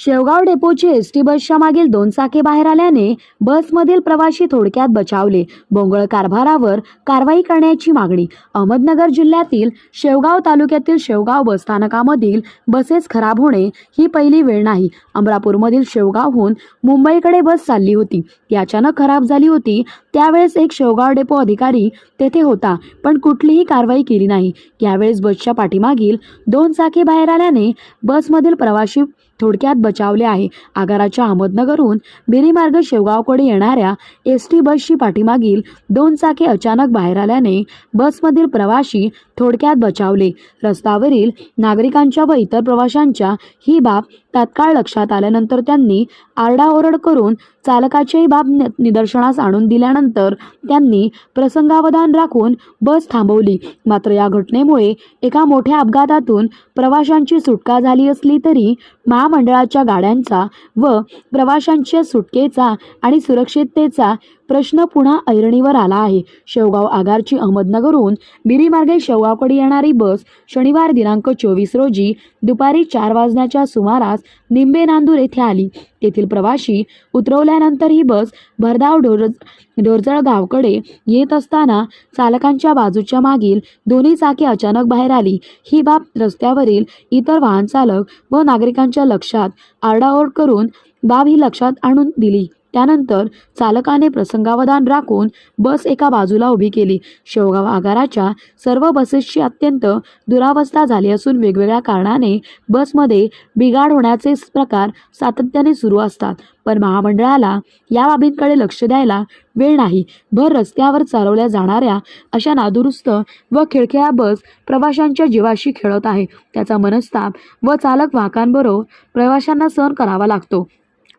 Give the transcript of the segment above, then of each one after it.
Shevgaon डेपोची ST बसच्या मागील 2 चाके बाहेर आल्याने बसमधील प्रवासी थोडक्यात बचावले. बोंगळ कारभारावर कारवाई करण्याची मागणी. अहमदनगर जिल्ह्यातील शेवगाव तालुक्यातील शेवगाव बसस्थानकामधील बसेस खराब होणे ही पहिली वेळ नाही. अमरापूरमधील शेवगावहून मुंबईकडे बस चालली होती. ती अचानक खराब झाली होती. त्यावेळेस एक शेवगाव डेपो अधिकारी तेथे होता, पण कुठलीही कारवाई केली नाही. यावेळेस बसच्या पाठीमागील 2 चाके बाहेर आल्याने बसमधील प्रवासी थोडक्यात बचावले आहे. आगाराच्या अहमदनगरहून बिरीमार्ग शेवगावकडे येणाऱ्या एसटी बसची पाठीमागील 2 चाके अचानक बाहेर आल्याने बसमधील प्रवासी थोडक्यात बचावले. रस्त्यावरील नागरिकांच्या व इतर प्रवाशांच्या ही बाब तात्काळ लक्षात आल्यानंतर त्यांनी आरडाओरड करून चालकाची बाब निदर्शनास आणून दिल्यानंतर त्यांनी प्रसंगावधान राखून बस थांबवली. मात्र या घटनेमुळे एका मोठ्या अपघातातून प्रवाशांची सुटका झाली असली तरी महामंडळाच्या गाड्यांचा व प्रवाशांच्या सुटकेचा आणि सुरक्षिततेचा प्रश्न पुन्हा ऐरणीवर आला आहे. शेवगाव आगारची अहमदनगरहून बिरीमार्गे शेवगावकडे येणारी बस शनिवार दिनांक 24 रोजी दुपारी 4 वाजण्याच्या सुमारास निंबे नांदूर येथे आली. तेथील प्रवासी उतरवल्यानंतर ही बस भरधाव ढोरजळ गावकडे येत असताना चालकांच्या बाजूच्या मागील दोन्ही चाके अचानक बाहेर आली. ही बाब रस्त्यावरील इतर वाहन चालक व नागरिकांच्या लक्षात आरडाओरड करून बाब ही लक्षात आणून दिली. त्यानंतर चालकाने प्रसंगावधान राखून बस एका बाजूला उभी केली. शेवगाव आगाराच्या सर्व बसेसची अत्यंत दुरावस्था झाली असून वेगवेगळ्या कारणाने बसमध्ये बिघाड होण्याचे प्रकार सातत्याने सुरू असतात, पण महामंडळाला या बाबींकडे लक्ष द्यायला वेळ नाही. भर रस्त्यावर चालवल्या जाणाऱ्या अशा नादुरुस्त व खिळखिळ्या बस प्रवाशांच्या जीवाशी खेळत आहे. त्याचा मनस्ताप व चालक वाहकांबरोबर प्रवाशांना सहन करावा लागतो.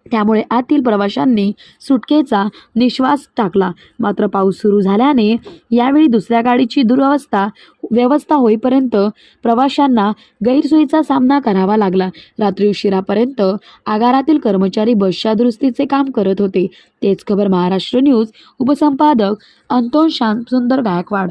त्यामुळे आतील प्रवाशांनी सुटकेचा निश्वास टाकला. मात्र पाऊस सुरू झाल्याने यावेळी दुसऱ्या गाडीची व्यवस्था होईपर्यंत प्रवाशांना गैरसोयीचा सामना करावा लागला. रात्री उशिरापर्यंत आगारातील कर्मचारी बसच्या दुरुस्तीचे काम करत होते. तेच खबर महाराष्ट्र न्यूज उपसंपादक अंतोन श्यामसुंदर गायकवाड.